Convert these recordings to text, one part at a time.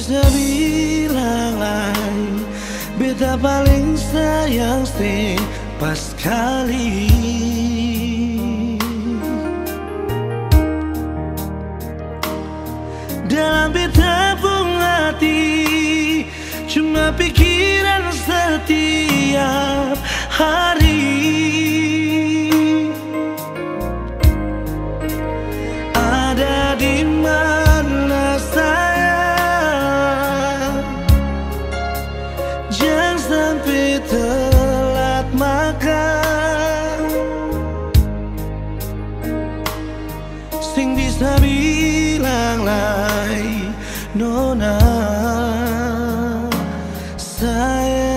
bisa bilang lain, beta paling sayang sih pas kali. Dalam beta pun hati cuma pikiran setiap hari. Ada di mana sayang, jangan sampai telat makan. Sing bisa bilang lain, nona sayang.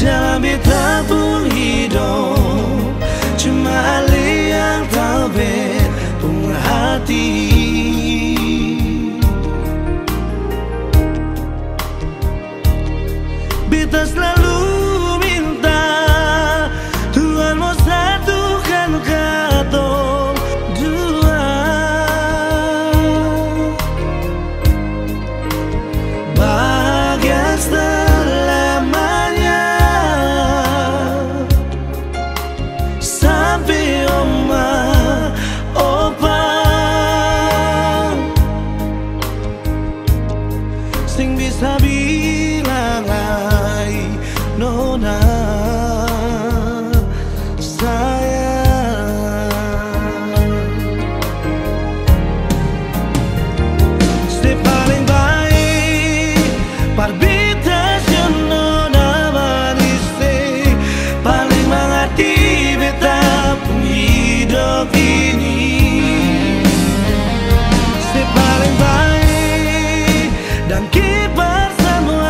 Dalam beta pun hidup cuma Ali yang tahu bet pun hati. Beta selalu minta Tuhan mau satukan katong dua. Bahagia selamanya sampai oma opa. Sing bisa bilang lain, nona sayang. Si paling baik parbitas yang nona manis, paling mengerti beta pun hidup ini. Si paling baik dan kibar semua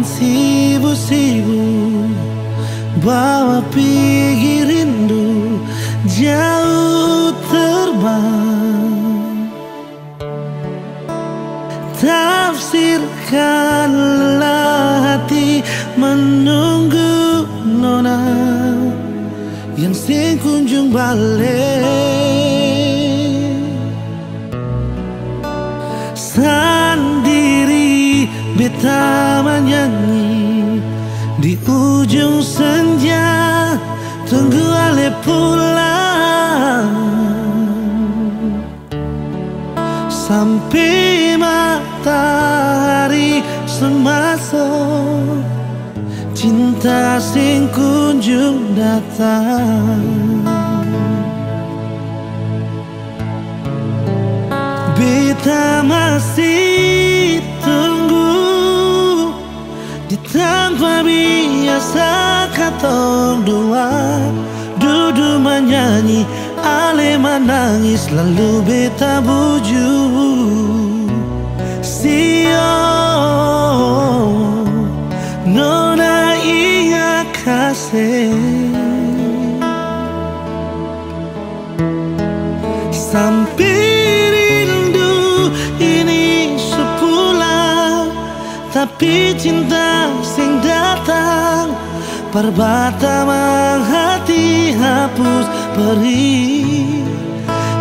sibuk-sibuk bawa pergi rindu jauh terbang. Tafsirkanlah hati menunggu nona yang sing kunjung balik. Sendiri beta menyanyi di ujung senja, tunggu ale pulang sampai matahari semasuk, cinta sing kunjung datang. Beta masih tunggu di tempat biasa katong dua duduk menyanyi, ale menangis lalu beta buju. Sio nona iya kasih sampai rindu ini sepulang, tapi cinta sing datang perbata hati hapus perih.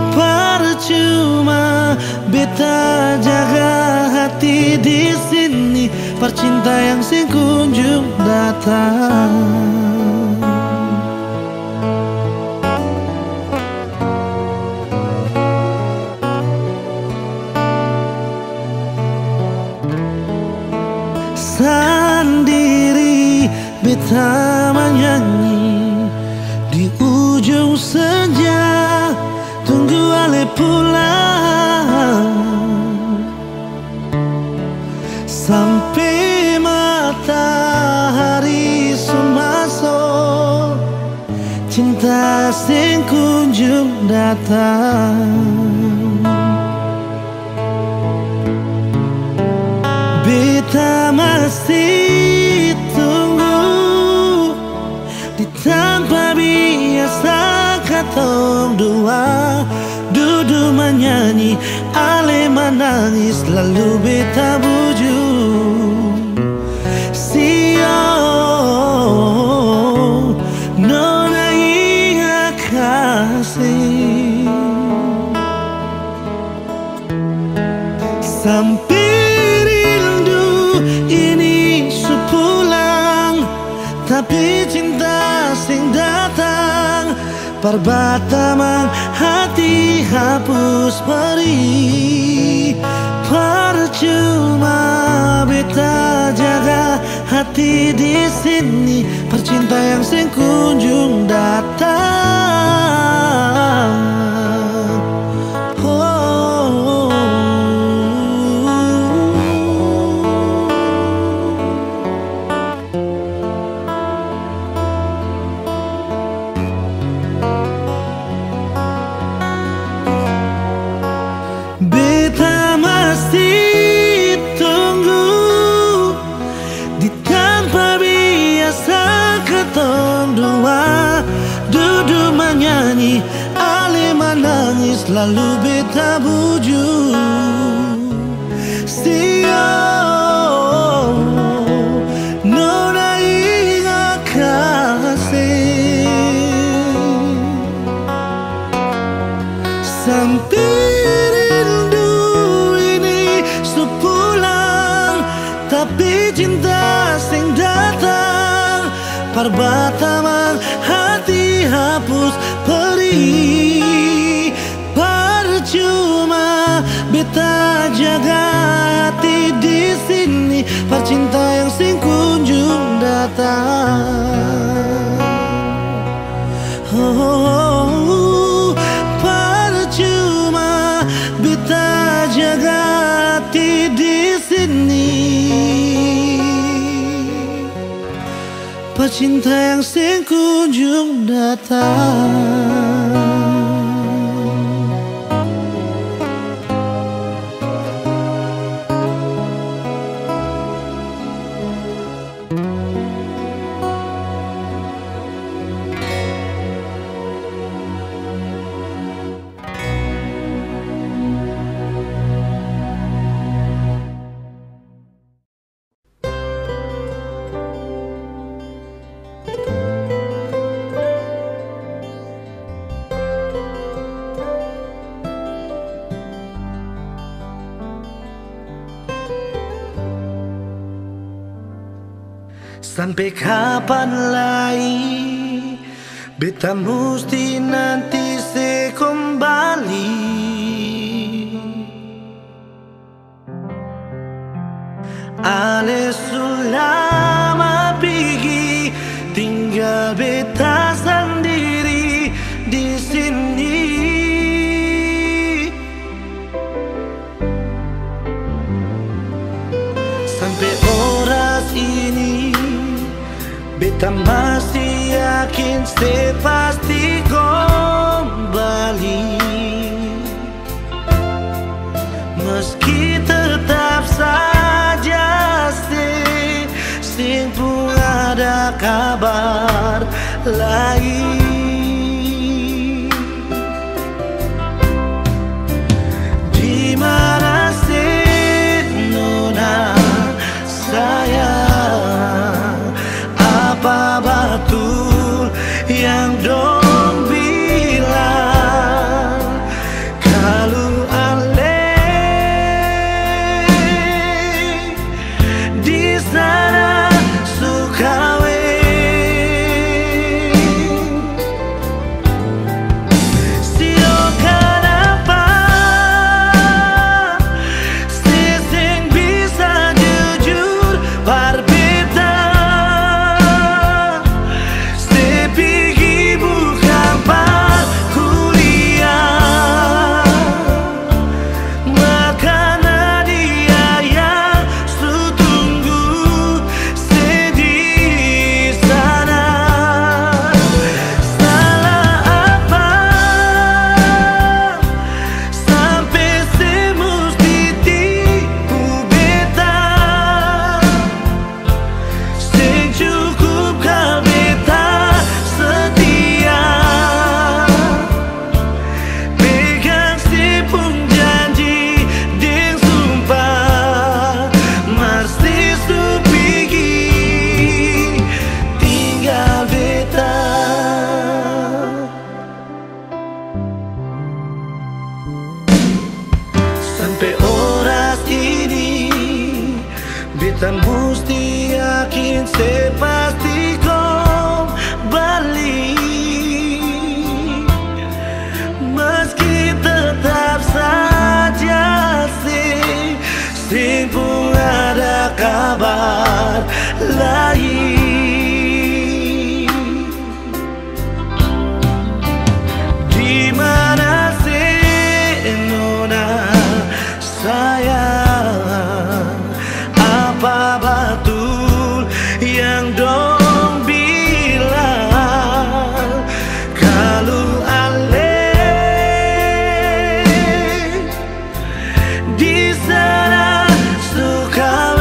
Percuma beta jaga hati di sini, percinta yang sing kunjung datang. Sendiri beta menyanyi di ujung senja, tunggu ale pulang sampai matahari semasuk, cinta sing kunjung datang. Beta masih tunggu di tempat biasa katong dua duduk menyanyi, ale menangis lalu beta buju. Sio nona iya kasih sampai sepulang, tapi cinta sing datang perbata hati hapus perih. Percuma beta jaga hati di sini, percinta yang sing kunjung datang. Beta masih tunggu di tempat biasa katong dua duduk menyanyi, ale menangis lalu beta buju. Sio nona ingat kasih sampai tapi cinta sing datang perbata hati hapus perih. Percuma beta jaga hati di sini, percinta yang sing kunjung datang. Oh, percuma beta jaga hati di sini, pecinta yang sing kunjung datang. Sampai kapan lagi beta musti nanti se kembali. Ale sulama pergi, tinggal beta sendiri di sini. Sampai oras ini beta masih yakin se pasti kembali, meski tetap saja sing pun ada kabar lain. Di mana sih nona sayang, apa betul yang dong bilang kalau ale di sana suka sampai oras ini beta musti yakin se pasti kembali, meski tetap saja sing pun ada kabar lain. Di mana sih nona sayang, apa betul yang dong bilang kalau ale di sana suka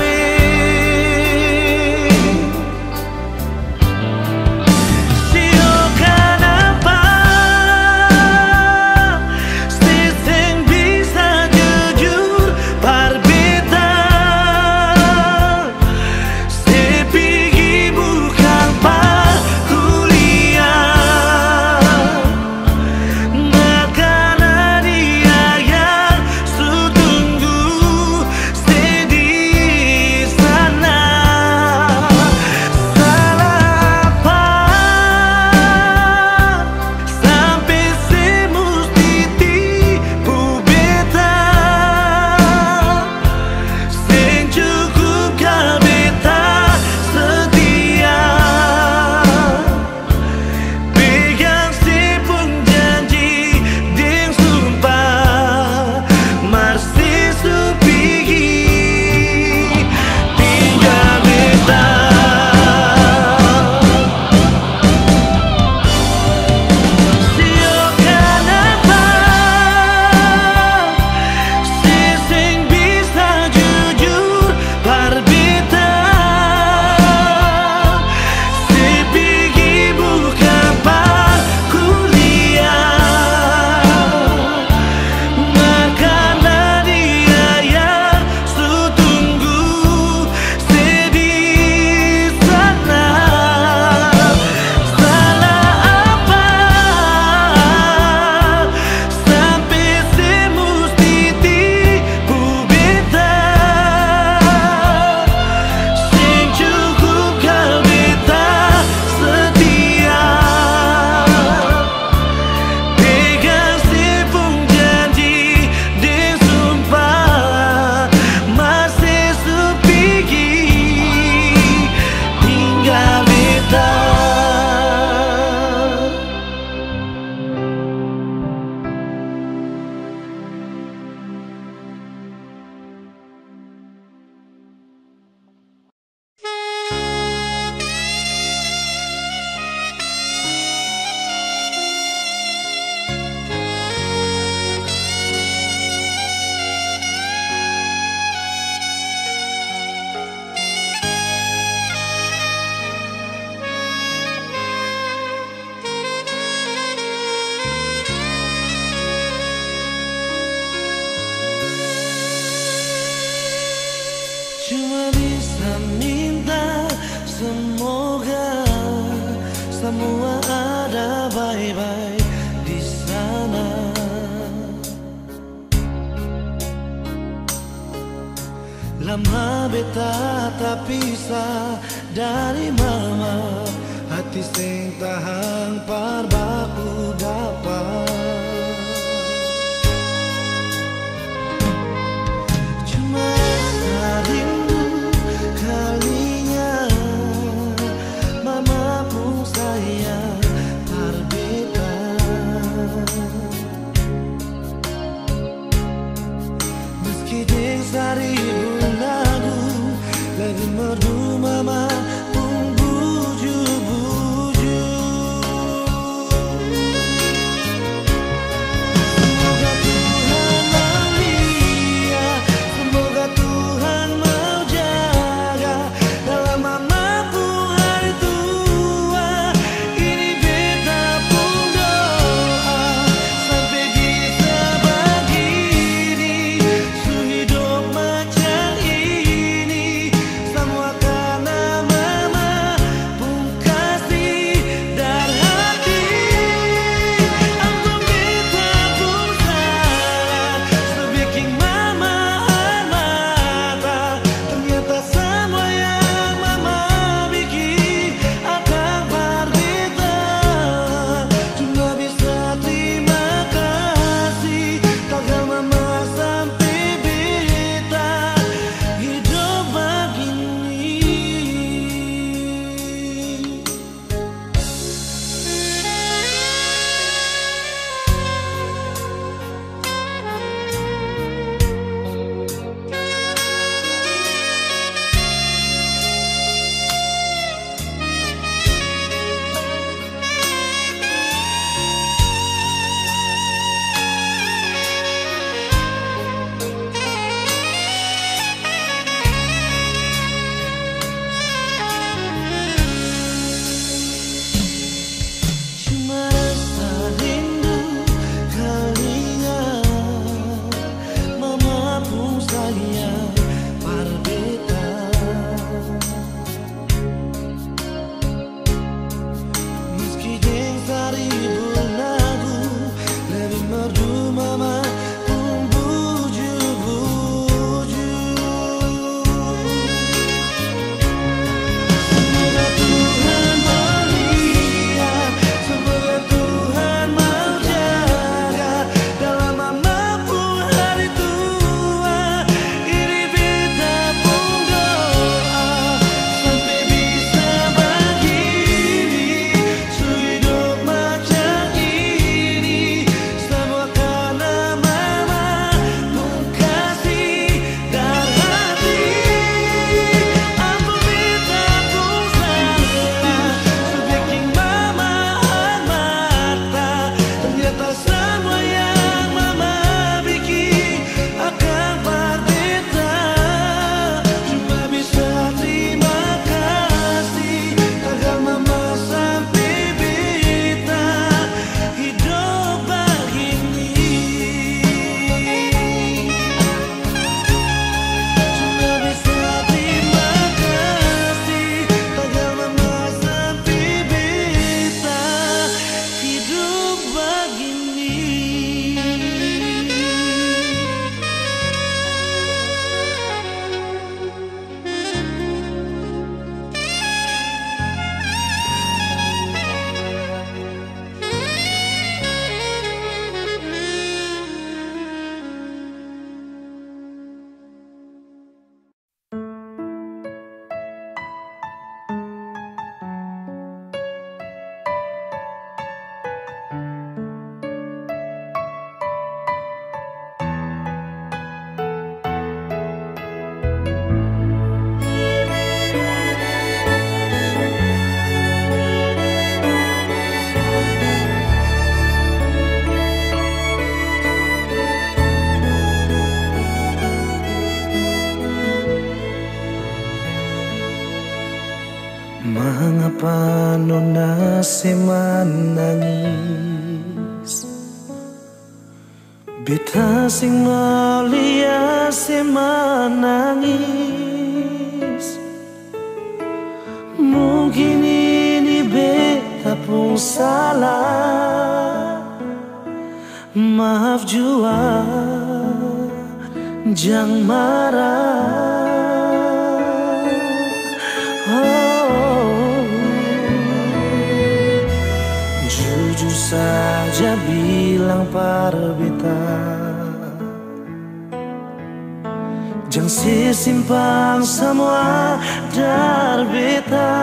Lama beta tak pisah dari mama, hati sing tahan parbaku dapat. Cuma rindu kalinya mama pun sayang berbeda. Meski deng seribu lagu lagi merdu mama pun buju-buju. Semoga Tuhan memulia, semoga Tuhan mau jaga dalam mama pun hari tua. Ini beta pun doa sampai bisa begini, su hidup macam ini semua karena mama pun kasih dan hati. Ampun beta pun salah sebikin mama mata, ternyata semua yang mama bikin akan berbeda. Cuma bisa terima kasih takkan mama sampai beta hidup begini. Cuma rasa rindu kalinya mama pun sayang berbeda. Meski deng seribu lagu lebih merdu mama pun buju-buju. Semoga Tuhan melihat, semoga Tuhan mau jaga dalam mama pun hari tua. Ini beta pun doa sampai bisa begini, su hidup macam ini semua karena mama pun kasih dan hati. Ampun beta pun salah sebikin mama mata, ternyata semua yang mama bikin akan berbeda. Cuma bisa terima kasih takkan mama sampai beta hidup begini. Cuma bisa terima kasih takkan mama sampai beta hidup begini. Mengapa nona menangis? Beta sing mulia menangis. Mungkin ini beta pun salah. Maaf jua, jangan marah. saja bilang parbeta, jangan simpan semua dari beta.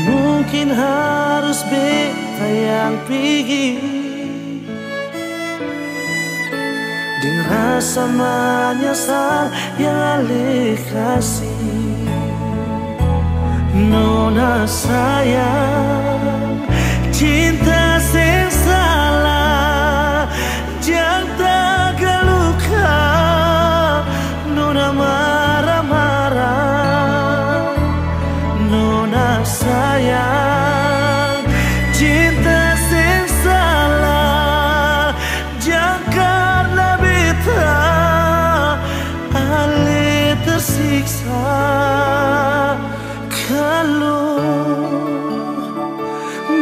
Mungkin harus beta yang pergi dengan rasa menyesal yang ale kasih. Nona sayang, cinta sing salah, jangan tak luka. Nona marah-marah, nona sayang, cinta sing salah, jangan karena beta ale tersiksa. Kalau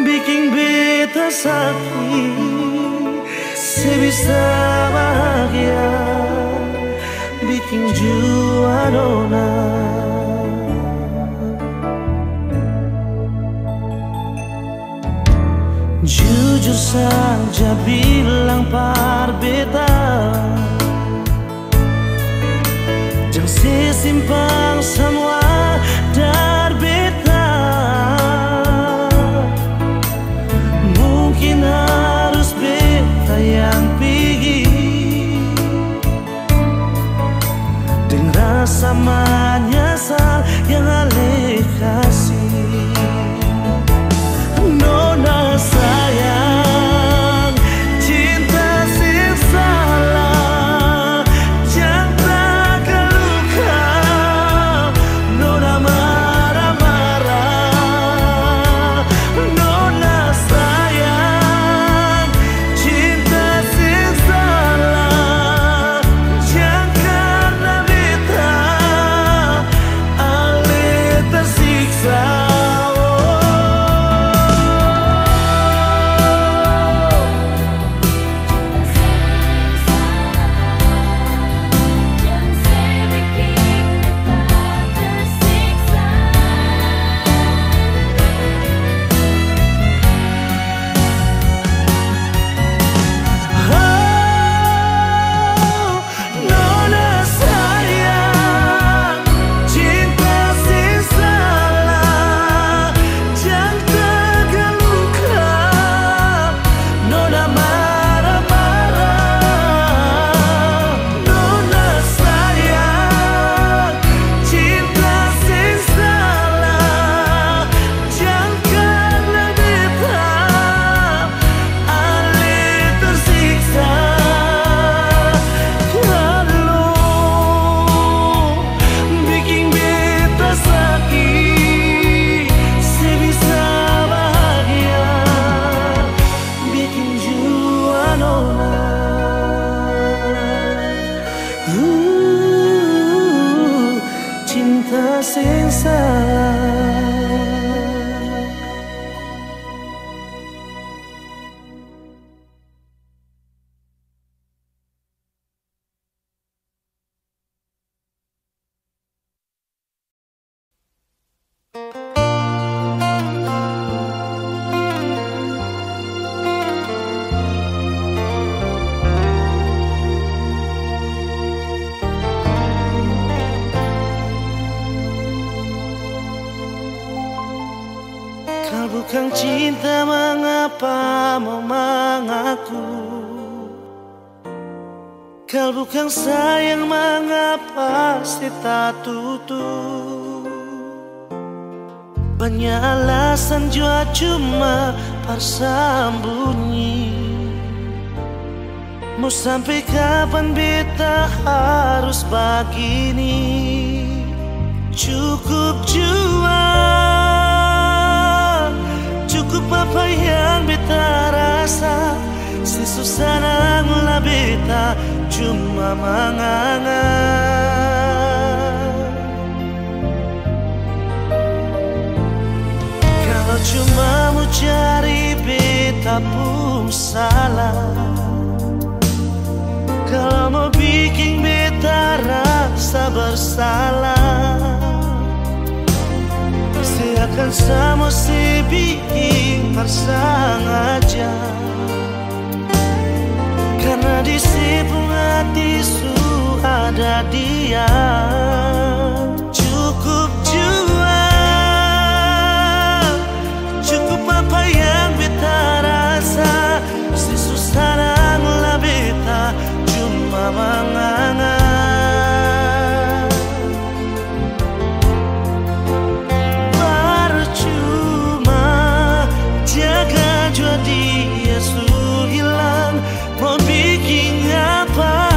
bikin beta sakit, sebisa bahagia bikin jua nona. Jujur saja bilang parbeta, jangan simpan semua dari beta. Mungkin harus beta yang pergi dengan rasa menyesal yang ale kasih. Nona sayang, cinta sing salah, jangan tak luka. Nona marah-marah, nona sayang, cinta sing salah, jangan karena beta ale tersiksa. Cinta sing salah. Kalau bukan cinta, mengapa mau mengaku? Kalau bukan sayang, mengapa sita tutup? Banyak alasan jua cuma bersembunyi. Mau sampai kapan beta harus begini? Cukup jua, cukup apa yang beta rasa. Sesusah nanglah beta cuma mengangan. Kalau cuma mau cari beta pun salah. Kalau mau bikin beta rasa bersalah, setiap Silakan sama si bikin bersengaja, karena di sipung hati su ada dia. Cukup jua, cukup apa yang beta rasa. Si susah lah beta cuma mengangan. Dia su hilang, mau bikin apa?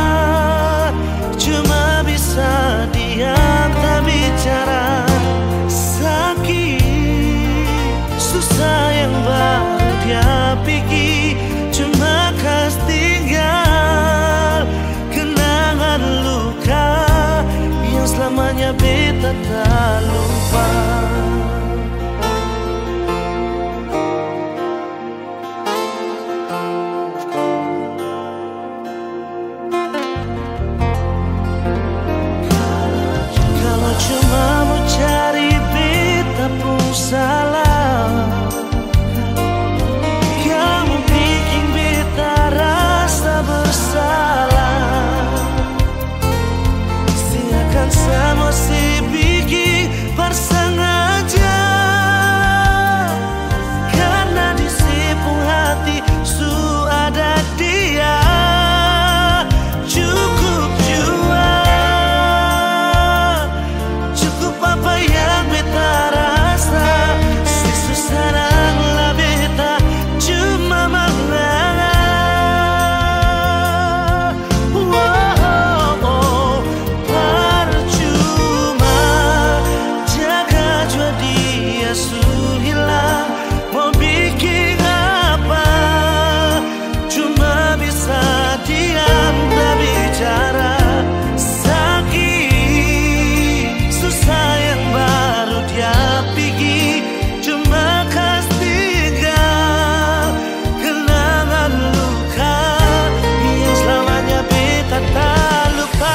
Cuma bisa diam tak bicara. Sakit, susah yang baru dia pikir. Cuma kas tinggal kenangan luka yang selamanya beta tak lupa. Cuma mau cari beta pun salah. Kamu bikin beta rasa bersalah. Silakan sama si bikin bersengaja, karena di sipung hati su ada dia. Cukup jua, apa yang beta rasa. Si susah lah beta cuma mengangan. Percuma jaga jua dia su hilang, mau bikin apa? Cuma bisa diam tak bicara. Sayang baru dia pergi, cuma kas tinggal kenangan luka yang selamanya beta tak lupa.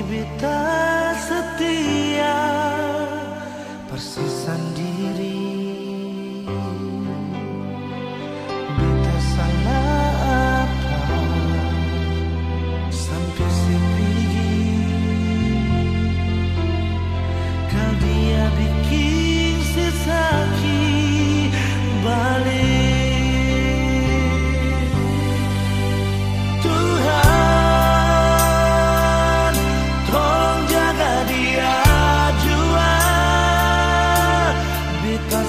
Beta setia persis sendiri. Beta salah apa sampai sepigi kau dia bikin sesaki balik. Beta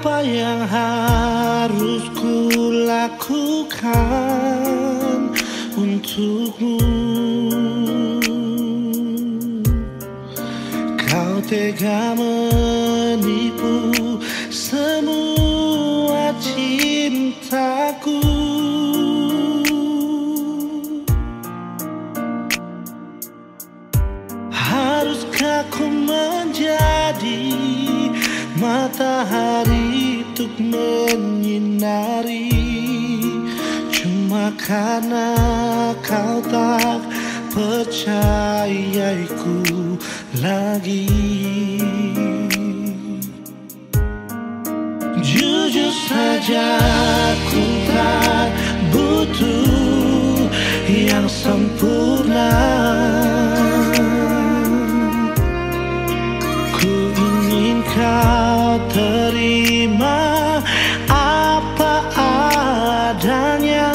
Apa yang harus ku lakukan untukmu? Kau tega menipu semua cintaku. Haruskah ku menjadi matahari untuk menyinari, cuma karena kau tak percayaiku lagi? Jujur saja ku tak butuh yang sempurna. Ku ingin kau terima apa adanya.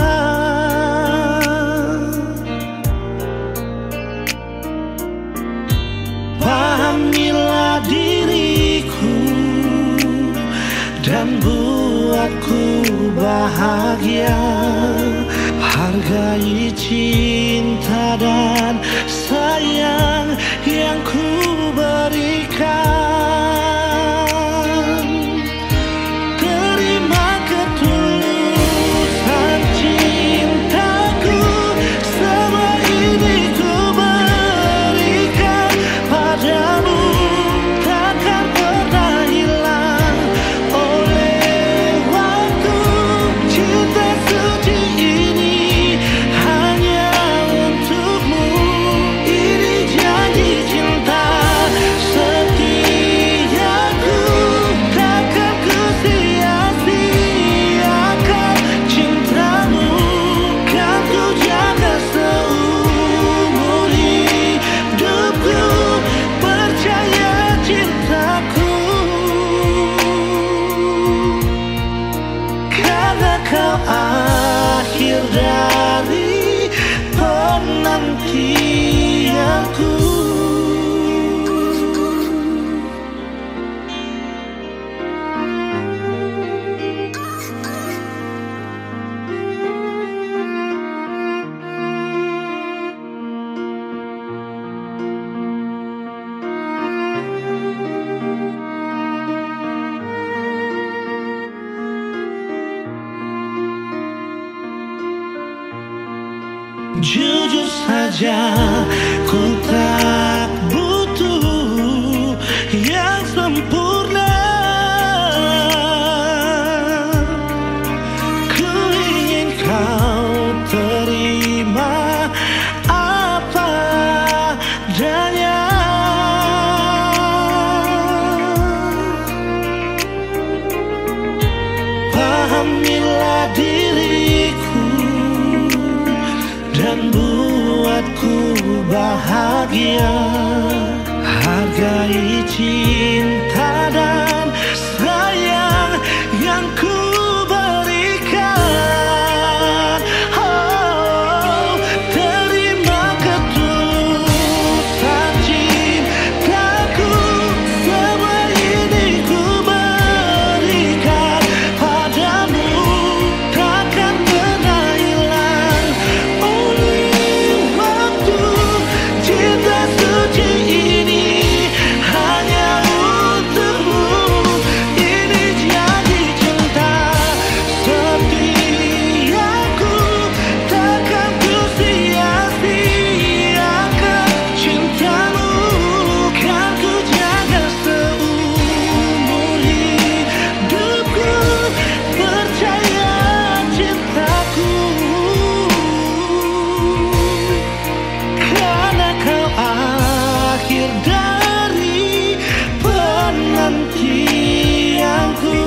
Pahamilah diriku dan buatku bahagia. Hargai cinta dan sayang yang ku berikan. Terima ketulusan cintaku, semua ini ku berikan padamu. Takkan pernah hilang oleh waktu. Cinta suci ini hanya untukmu. Ini janji cinta setiaku. Takkan ku sia-siakan cintamu. Kan ku jaga seumur hidupku. Percaya cintaku, karena kau akhir dari penantianku. Jujur saja ku tak butuh yang sempurna. Ku ingin kau terima apa adanya. Pahamilah diriku dan buatku bahagia. Hargai cinta dan sayang yang ku berikan. Oh, terima ketulusan cintaku, semua ini ku berikan padamu. Takkan pernah hilang oleh waktu. Cinta suci ini hanya untukmu. Ini janji cinta setiaku. Takkan ku sia-siakan cintamu. Kan ku jaga seumur hidupku. Percaya cintaku, karena kau akhir dari penantianku.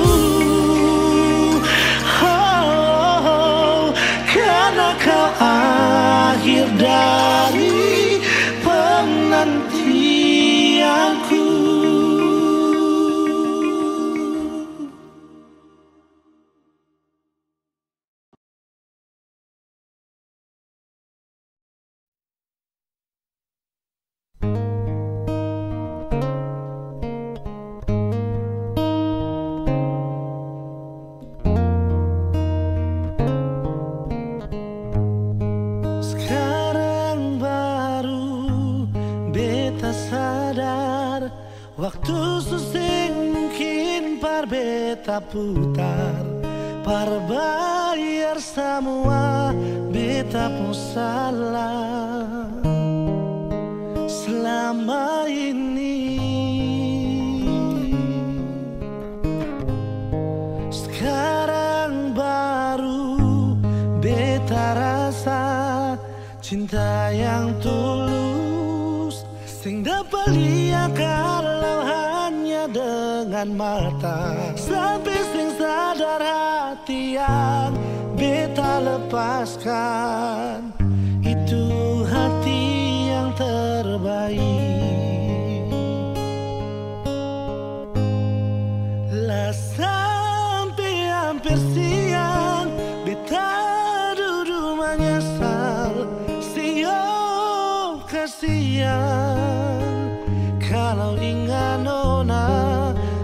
Oh, karena kau akhir dari penantianku. Waktu susing mungkin par beta putar, par bayar semua beta pun salah selama ini. Sekarang baru beta rasa cinta yang tulus, sing dapat lihat kalau hanya dengan mata. Sampai sing sadar hati yang beta lepaskan, itu hati yang terbaik. Lah sampai hampir siang beta duduk menyesal, siap kasihan kalau ingat nona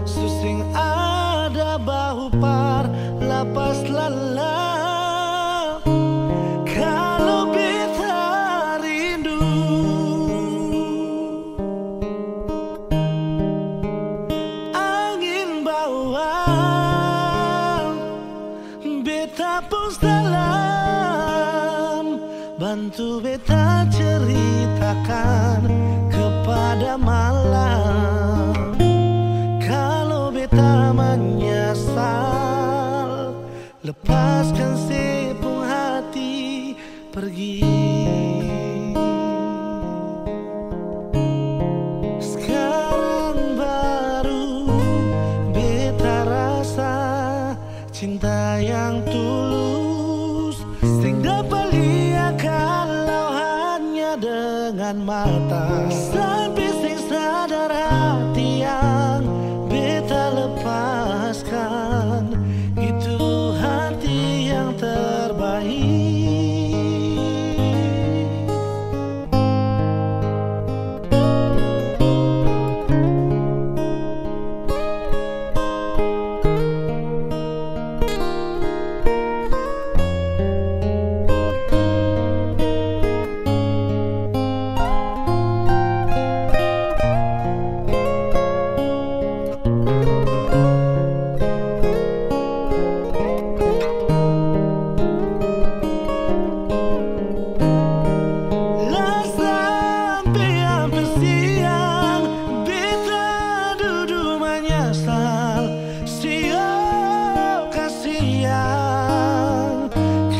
susing ada bahu par lapas lalang. Kalau beta rindu angin bawang, beta pun salam, bantu beta ceritakan kepada malam. Kalau beta menyesal, lepaskan sepenuh hati pergi. Sekarang baru beta rasa cinta yang tulus, sing dapat lihat kalau hanya dengan mata. Sampai sing sadar hati yang beta lepaskan, itu hati yang terbaik.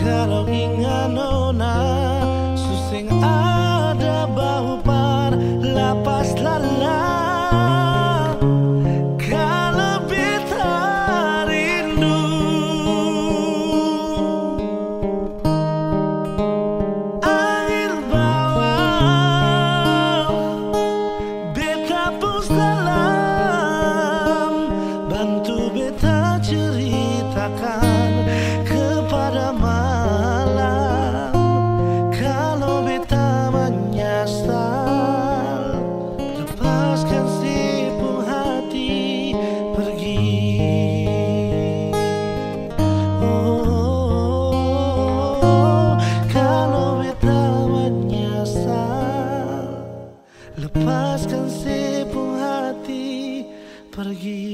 Kalau ingat nona susing ada bahu par lapas lalang. Kalau beta rindu angin bawang, beta pun salam, bantu beta ceritakan kepada malam. Kalau beta menyesal, lepaskan sepenuh hati pergi. Oh, kalau beta menyesal, lepaskan sepenuh hati pergi.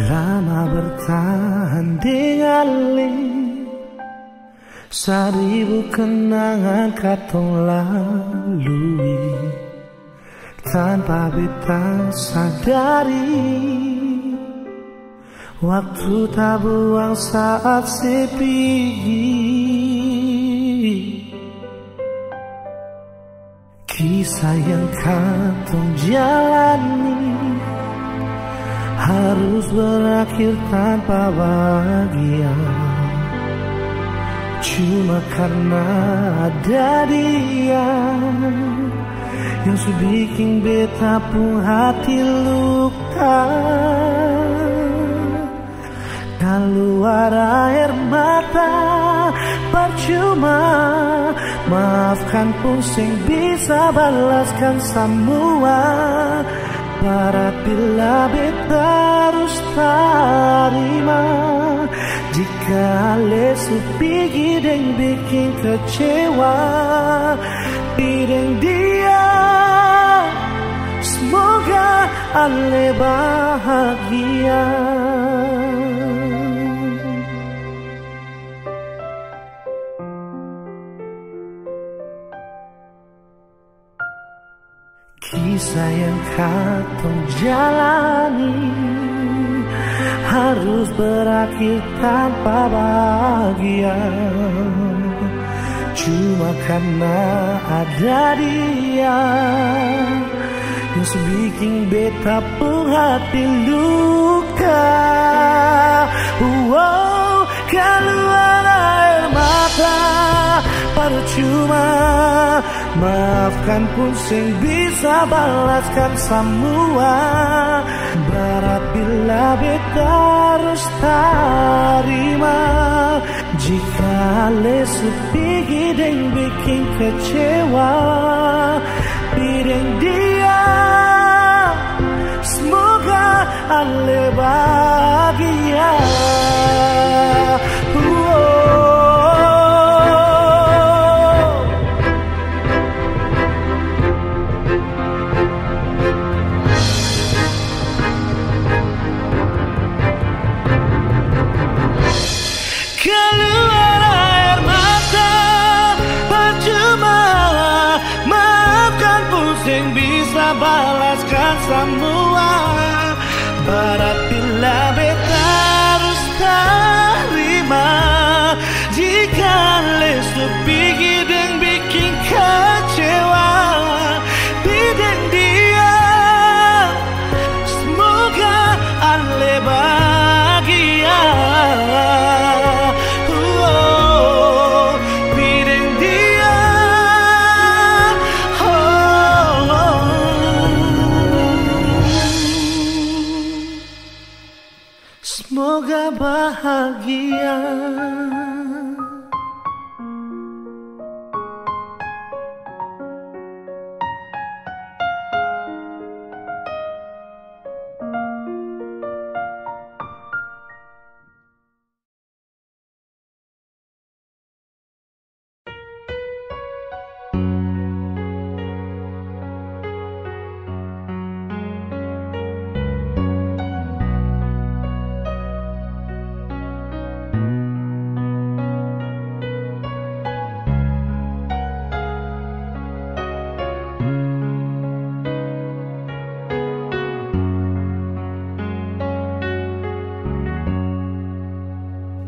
Lama bertahan dengan seribu kenangan katong lalui, tanpa beta sadari waktu tak buang saat sepi. Kisah yang katong jalani harus berakhir tanpa bahagia, cuma karena ada dia yang bikin beta pun hati luka. Keluar air mata percuma, maafkan pun sing bisa balaskan semua. Berat bila beta harus terima, jika lesu pergi dan bikin kecewa. Bidang dia, semoga ale bahagia. Kisah yang katong jalani harus berakhir tanpa bahagia, cuma karena ada dia yang bikin beta pun hati luka. Wow, keluar air mata percuma, maafkan pun sing bisa balaskan semua. Berat bila beta harus terima, jika lesu pergi dan bikin kecewa. Bidang dia, semoga ale bahagia. Keluar air mata percuma, maafkan pun sing bisa balaskan semua. Berat bila beta harus terima, jika lesu pergi dan bikin kecewa. Bidang dia, semoga ale bahagia. Semoga bahagia.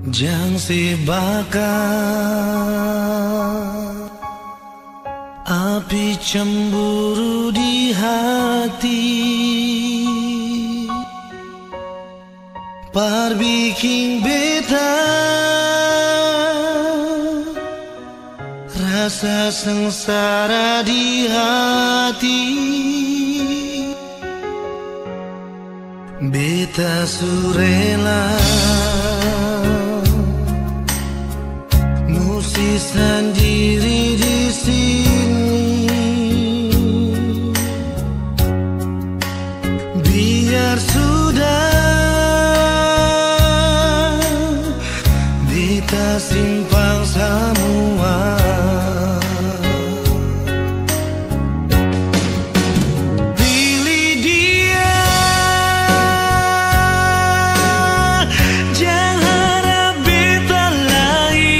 Jangan si bakar api cemburu di hati, par bikin beta rasa sengsara di hati. Beta surela sendiri di sini, biar sudah beta simpan semua. Pilih dia, jangan harap beta lain.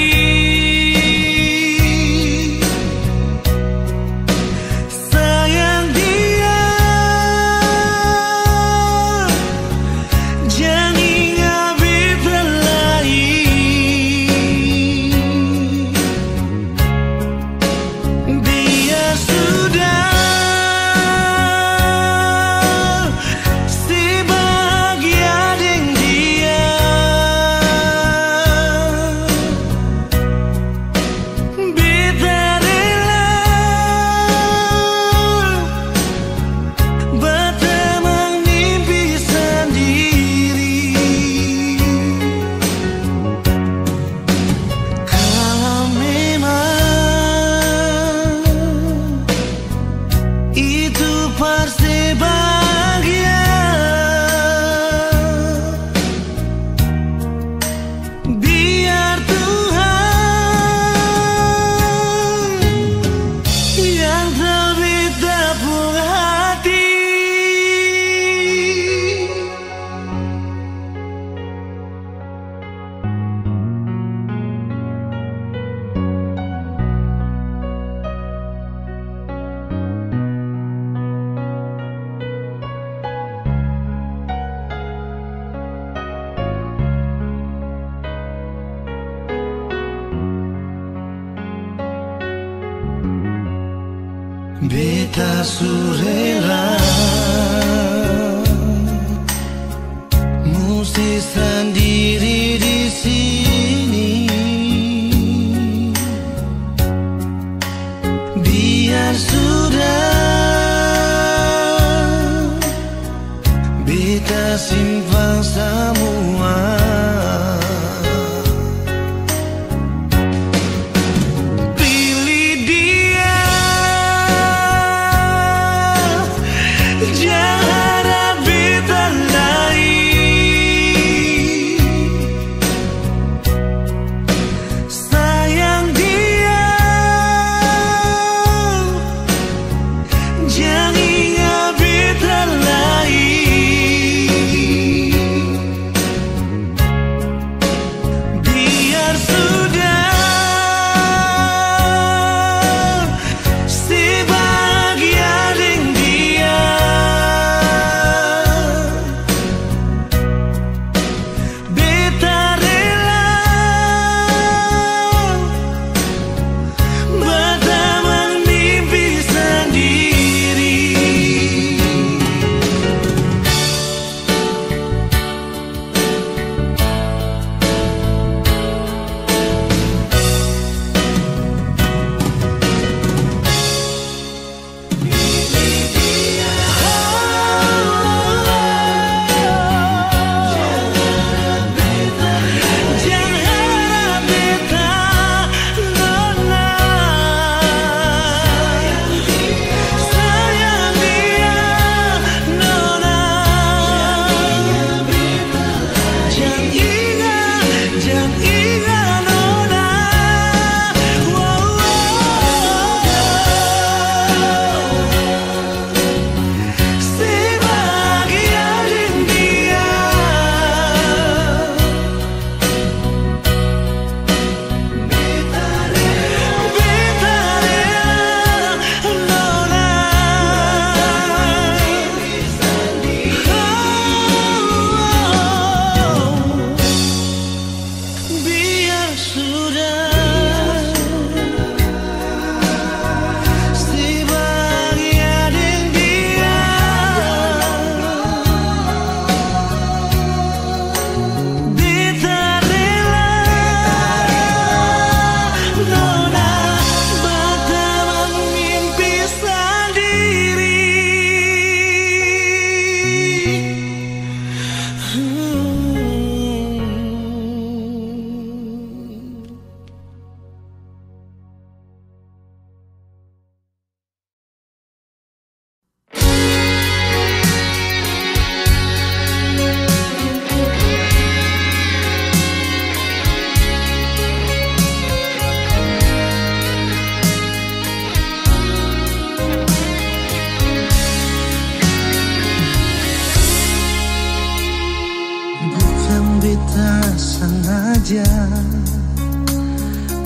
Beta surela mesti sendiri di sini. Biar sudah, beta simpan semua.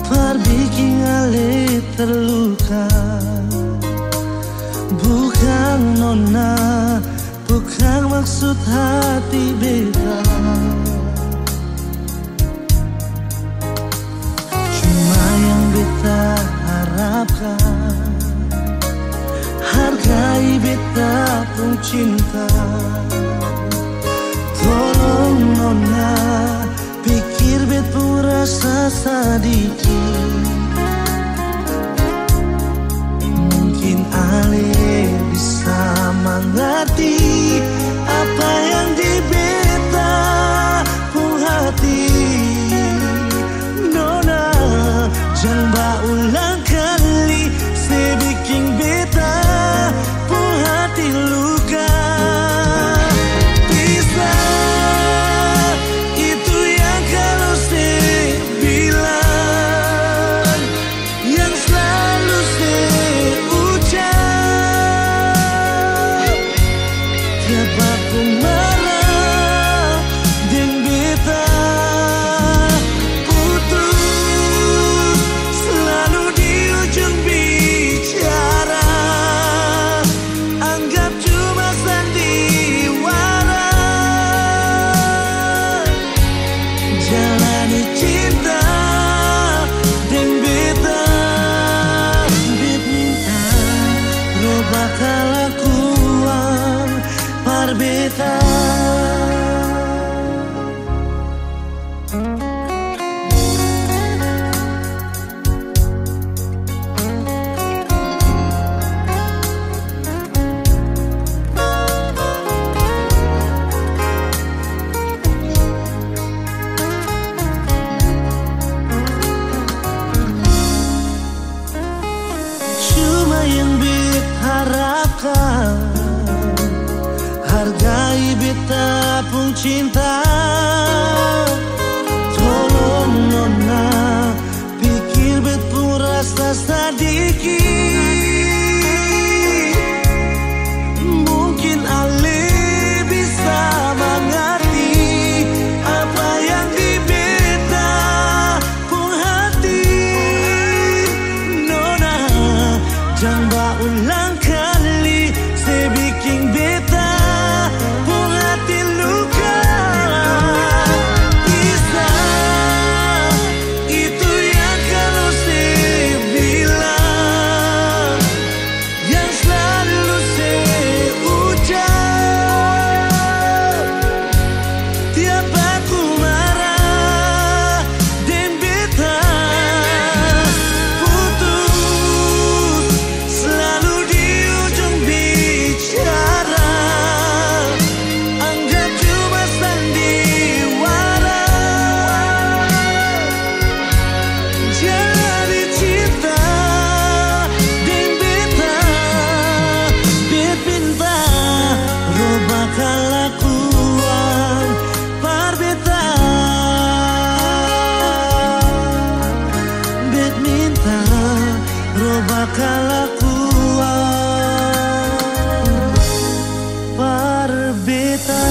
Perbikin ale terluka. Bukan nona, bukan maksud hati beta. Cuma yang beta harapkan, hargai beta pun cinta. Tolong nona, pikir bet pun rasa sedikit. Mungkin ale bisa mengerti apa yang di beta pun hati. Nona, jangan berulang kali saya bikin beta pun hati luka. Bisa itu yang kalau saya bilang bakal lakuan parbeta. Hargai beta pun cinta. Tolong nona pikir bet pun rasa sedikit. Mungkin Ale bisa mengerti apa yang di beta pun hati. Nona jangan berulang kali saya bikin beta pun hati luka. Kisah itu yang kalau saya bilang, yang selalu saya ucap. Tiap aku marah dan beta putus, selalu di ujung bicara anggap cuma sandiwara. Jadi cinta dan beta, bet minta roh bakal lakuan parbeta. Bet minta roh bakal lakuan parbeta.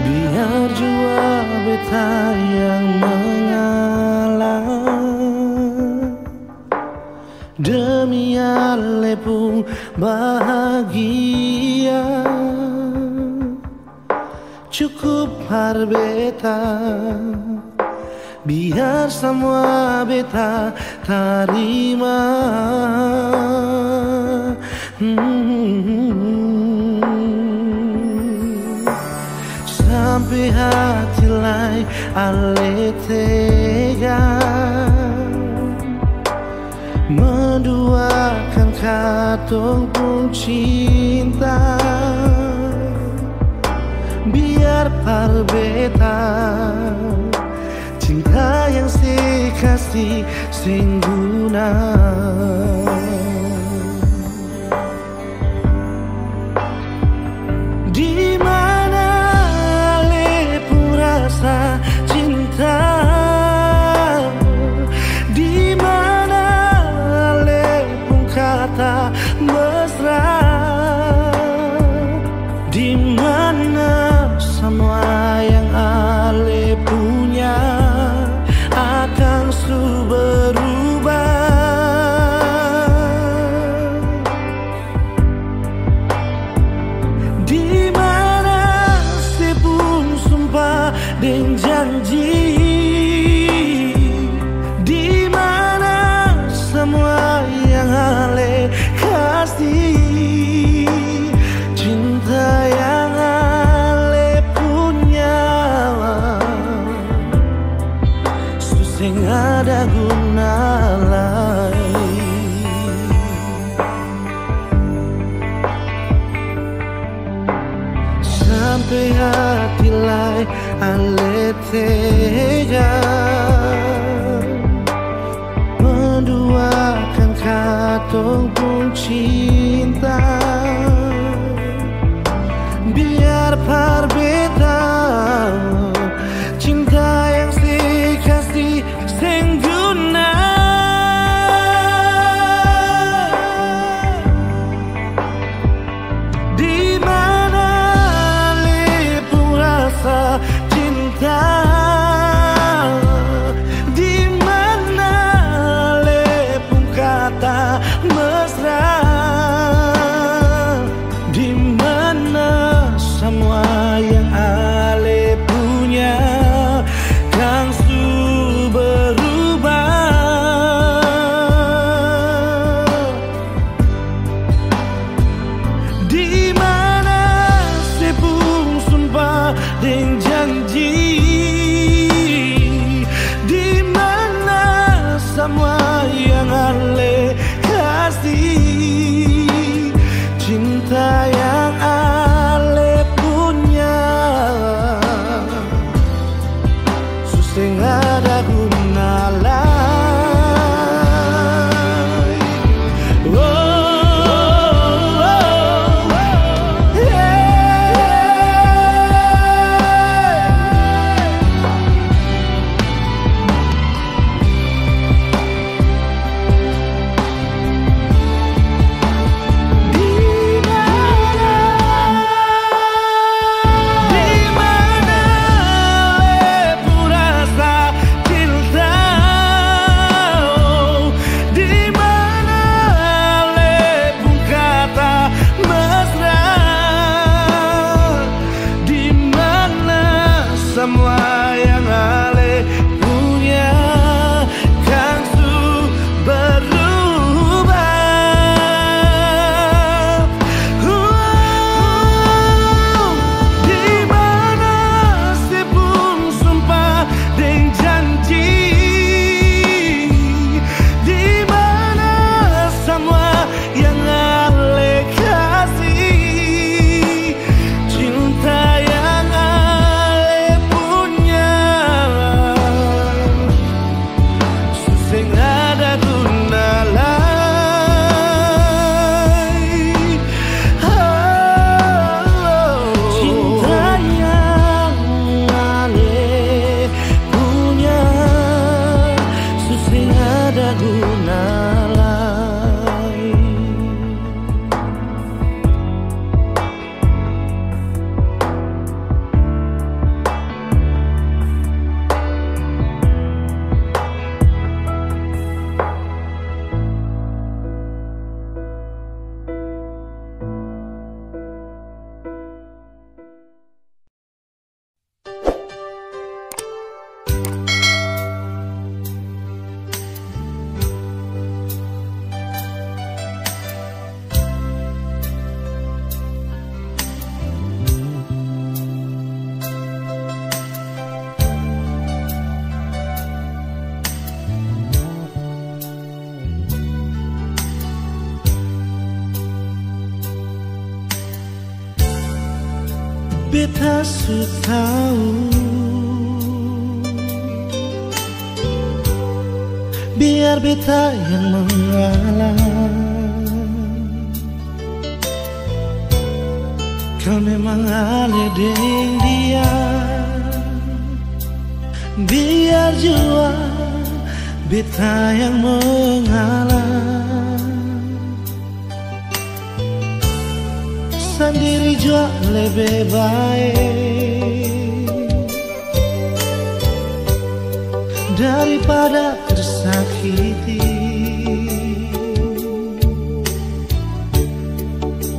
Biar jua beta yang mengalah, demi Ale pun bahagia. Cukup parbeta, biar semua beta terima. Sampai hati lai Ale tega menduakan katong pun cinta. Biar parbeta cinta yang saya kasih sing guna. Di mana Ale pun rasa cinta, di mana Ale pun kata mesra, di mana semua yang Ale punya akan berubah. Di mana saya pun sumpah dan janji, di mana semua yang Ale kasih, cinta yang Ale punya sing ada guna lai. Sampai hati lai ale tega menduakan katong pun cinta. Biar berbeda cinta yang kasih sing guna. Di mana lepung rasa cinta, di mana lepung kata mesra, di mana semua yang ale punya kan su berubah. Di mana sepung sumpah dan janji, di mana semua yang ale kasih, cinta yang ale punya suseng ada guna lai. Semua yang ale punya kan su berubah. Di mana sepung sumpah dan janji, di mana semua yang ale kasih, cinta yang ada guna lai. Cinta yang ale punya susah ada guna lai. Beta su tahu biar beta yang mengalah, kau memang ale deng dia. Biar jua beta yang mengalah, sendiri jua lebih baik daripada tersakiti.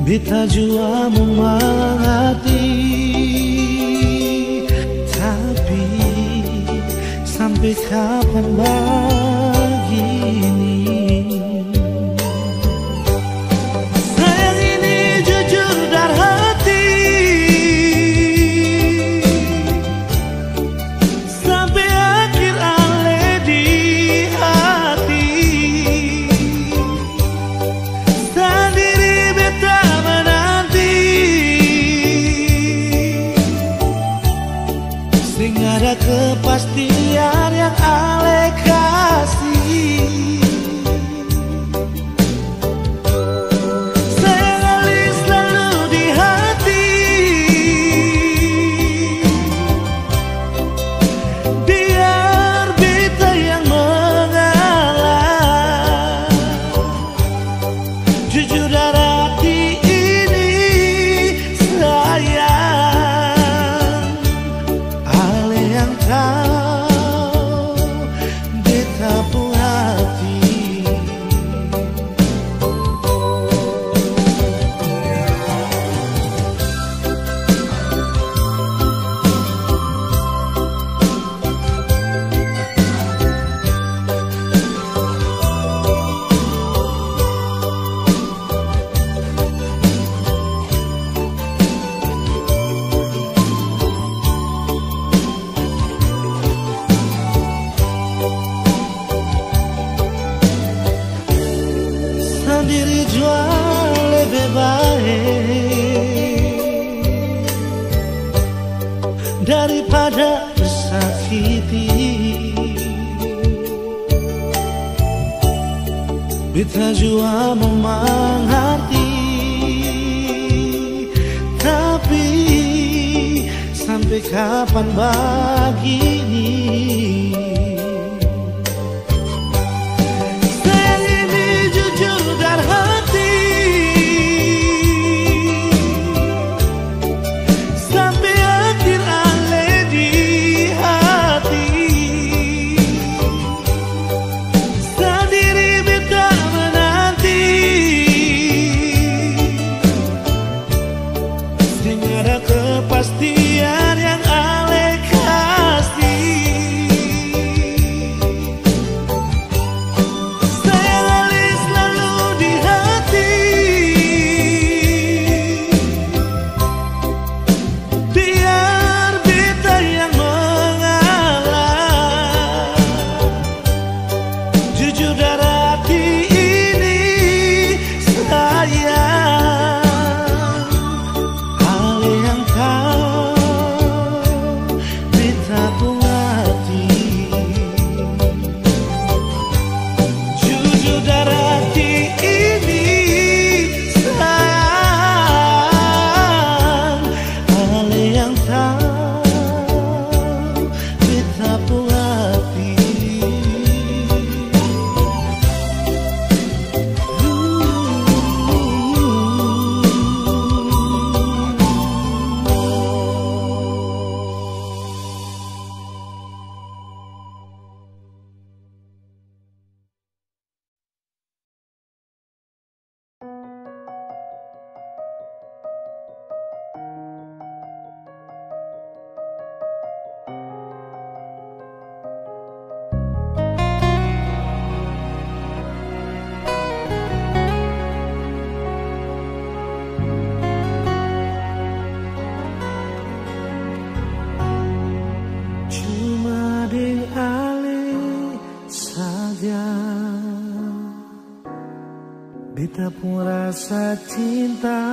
Beta jua memang hati, tapi sampai kapan begini? Sayang ini jujur dari hati, sampai akhir ale di ada kepastian yang Ale kasih. Sayang Ale selalu di hati, biar beta yang mengalah. Jujur dari hati ini sayang, Ale yang tahu beta pun hati. Sendiri jual lebih baik daripada tersakiti. Beta jua memang hati, tapi sampai kapan begini? Kepastian yang Ale kasih. Sayang Ale selalu di hati, biar beta yang mengalah. Jujur dari hati ini sayang, beta pun rasa cinta.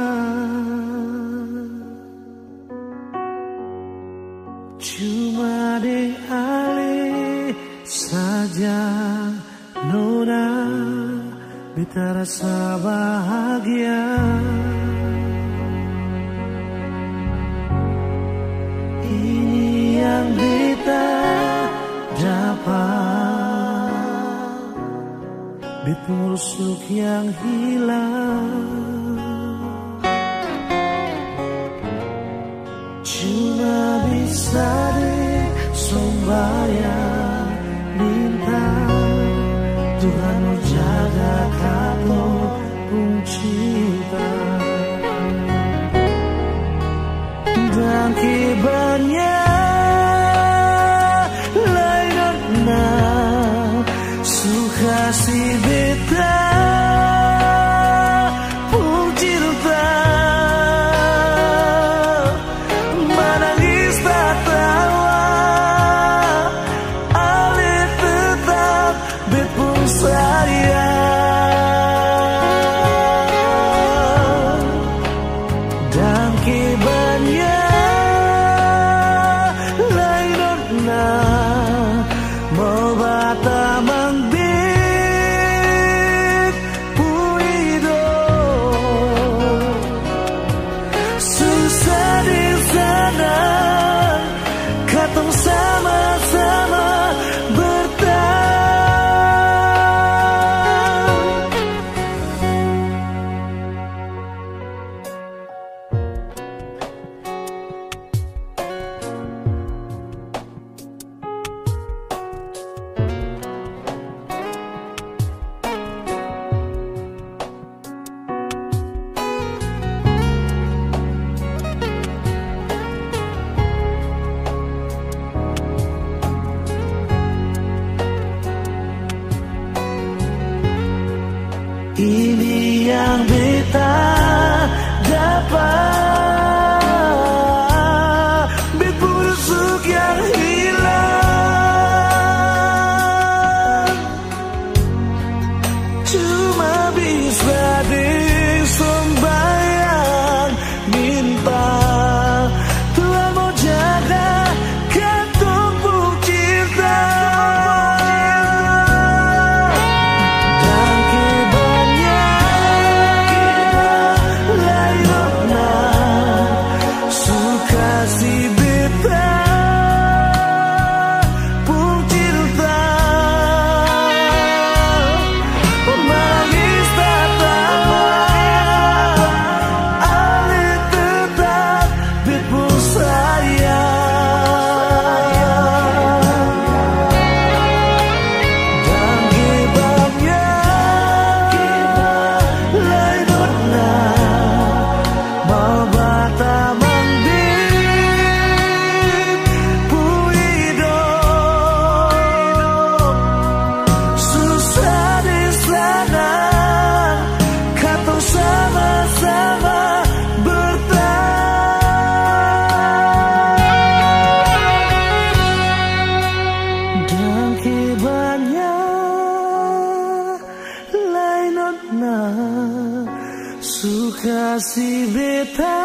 Cuma deng Ale saja nona, beta rasa bahagia. Ini yang beta dapat, beta rusuk yang hilang. Cuma bisa deh sembahyang minta Tuhan mau jaga kamu pun cinta. Dan kibarnya lainnya suka si beta pun cinta. Menangis tak tawa na mau bata mang biết vui đôi susah di sana katong sama-sama ini yang beta dapat, bet busuk yang hilang cuma bisa disembayang minta Tuhan mau jaga ketumpuk cinta. Kasih beta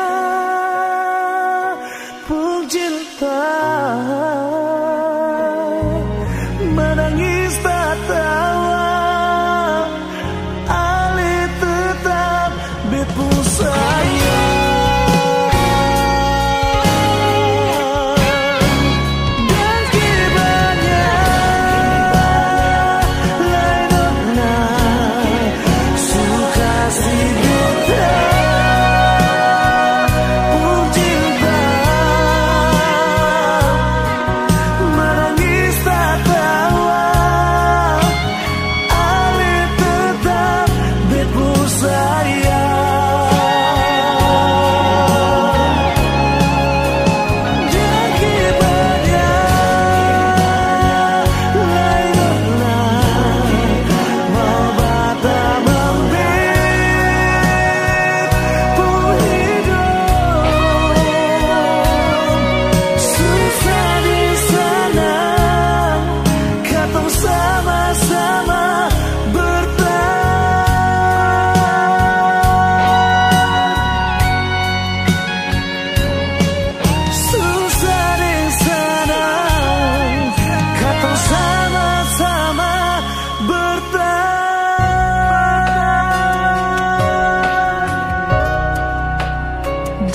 pun cinta menangis tertawa ali tetap bepu sayang.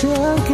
Jangan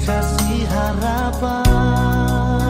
kasih harapan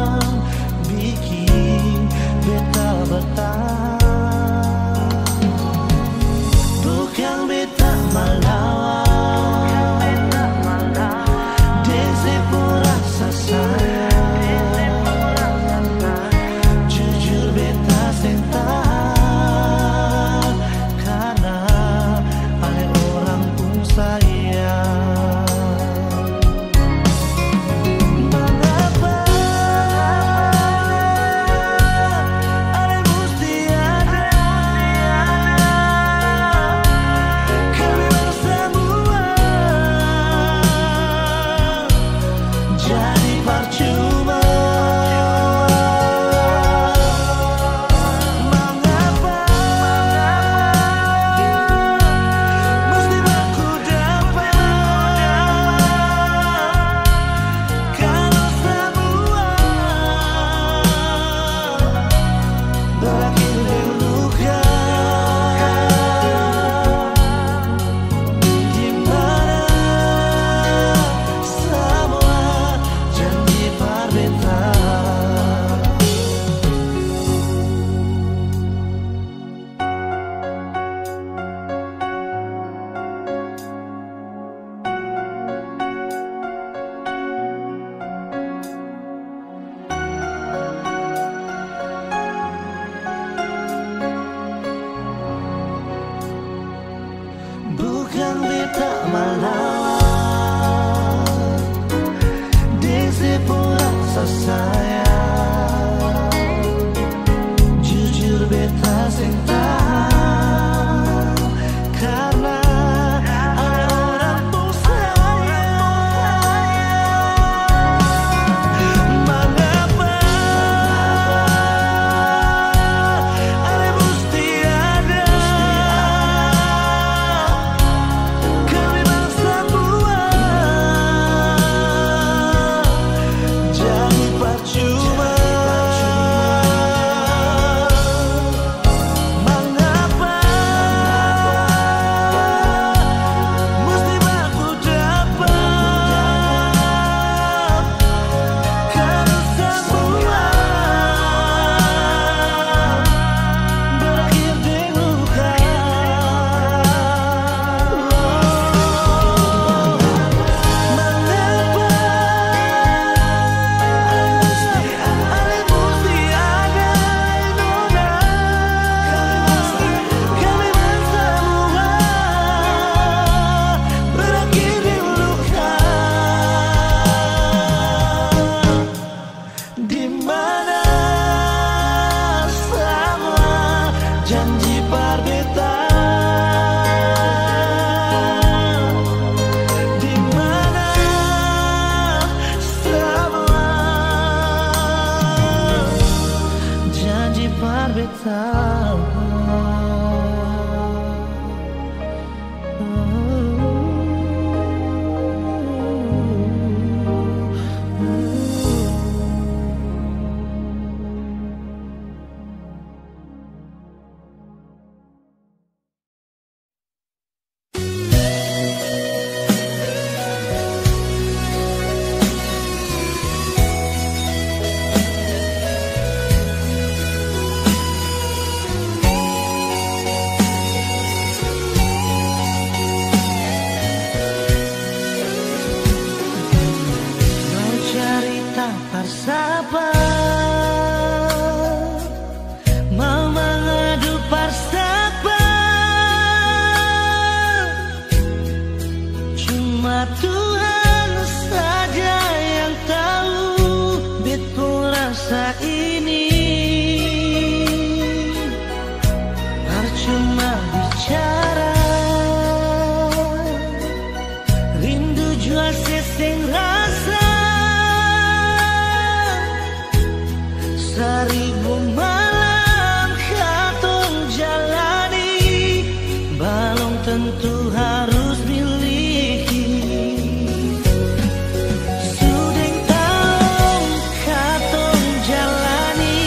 Di mana sama janji perbetaan, di mana sama janji perbetaan. Persahabat, mau mengadu persahabat, cuma Tuhan saja yang tahu betul rasa ini. Percuma bicara, rindu jua seseng rasa. Seribu malam katong jalani, belum tentu harus miliki. Sudah tahu katong jalani,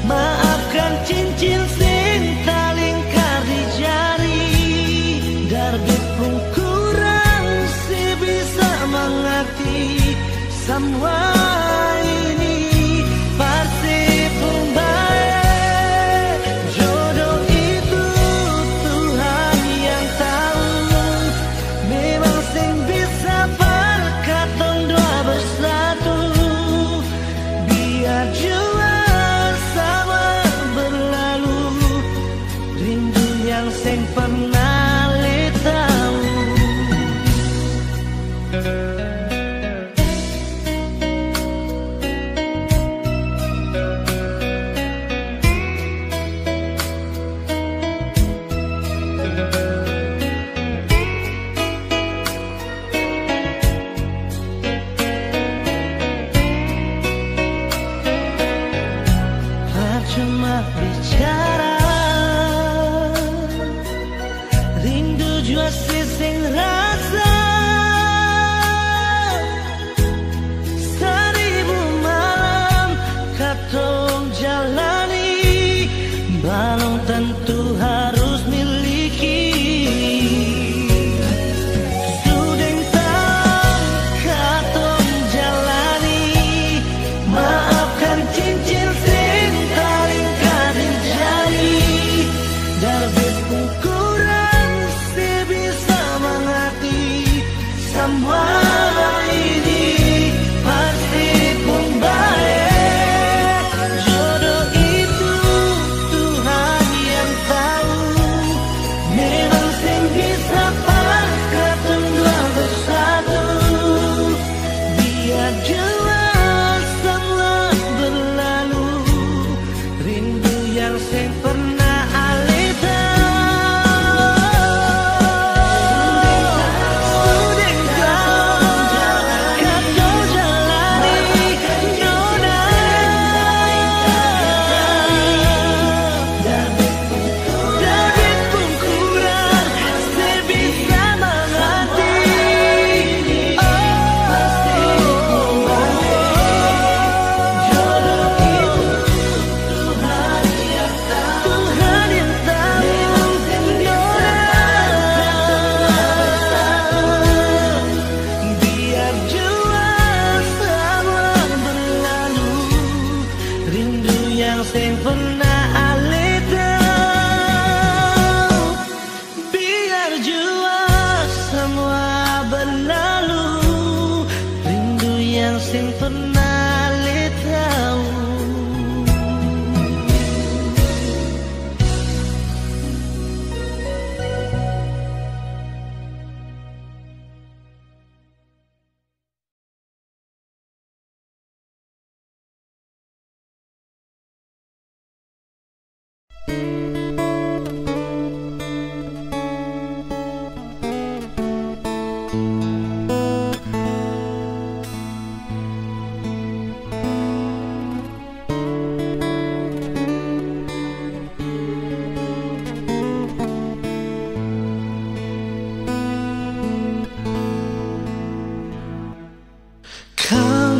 maafkan cincin sing talingkar di jari. Darbe pun kurang sebisa mengerti semua ini. Sing pernah le tahu, percuma bicara, rindu jua seseng rasa. Seribu malam katong jalani, belum tentu harus miliki. Sudah tahu katong jalani, maafkan cincin sing talingkar di jari. Darbe kurang sebisa mengerti semua ini. Pasti pun baik, jodoh itu Tuhan yang tahu. Memang sing bisa katong dua bersatu. Biar jelas semua berlalu, rindu yang sing pernah ale sing pernah ale tahu. Biar jua semua berlalu, rindu yang sing pernah ale tahu. Kau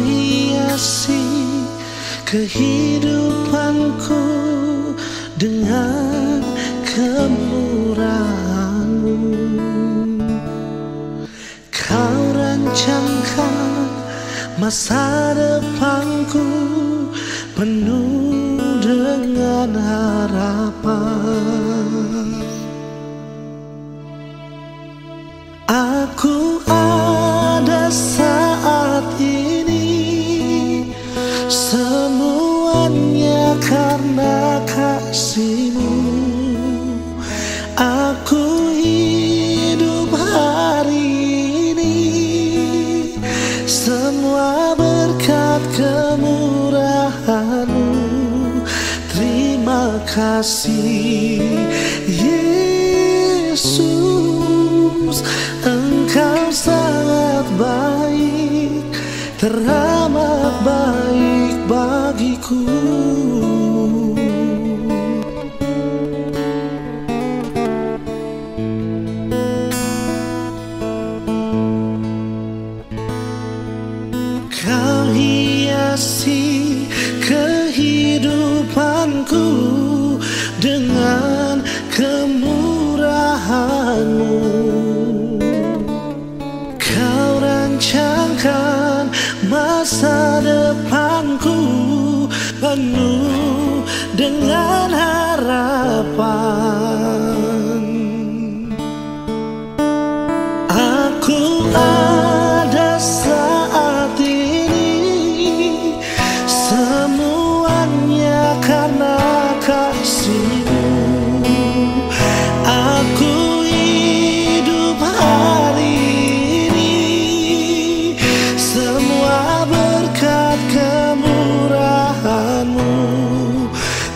hiasi kehidupanku dengan kemurahan-Mu. Kau rancangkan masa depanku penuh dengan harapan. Aku ada saat ini, semuanya karena kasih-Mu. Aku hidup hari ini, semua berkat kemurahan-Mu. Terima kasih Yesus, Engkau sangat baik, teramat baik bagiku. Kau hiasi kehidupanku dengan kemurahan-Mu. Kau rancangkan masa depanku penuh dengan harapan. Aku ada saat ini, semuanya karena kasih-Mu. Aku hidup hari ini, semua berkat kemurahan-Mu.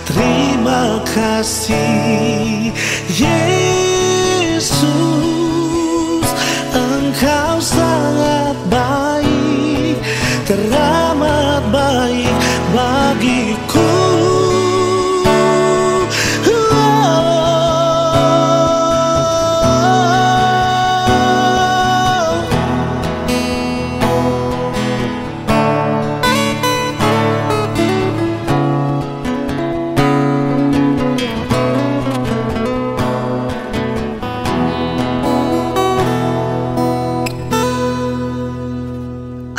Terima kasih Yesus, Engkau sangat baik, teramat baik bagiku.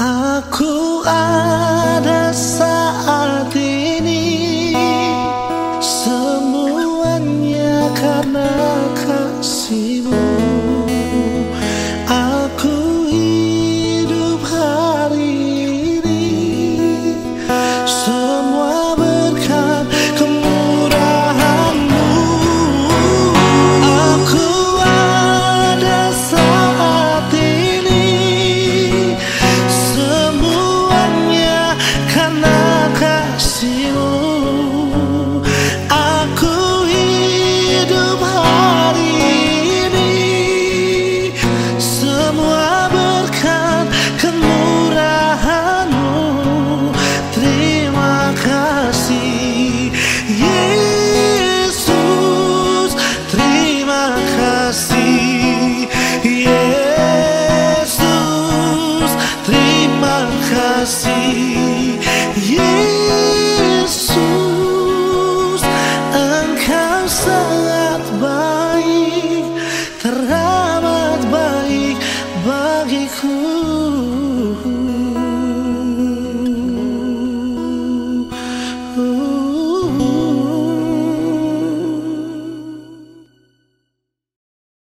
Aku ada saat ini, semuanya karena kasih-Mu. Aku hidup hari ini, semua berkat kemurahan-Mu. Aku ada saat ini, semuanya karena kasih-Mu. Aku hidup hari ini, semua berkat kemurahan-Mu. Terima kasih Yesus, terima kasih Yesus, terima kasih Yesus, Engkau sangat baik, teramat baik bagiku.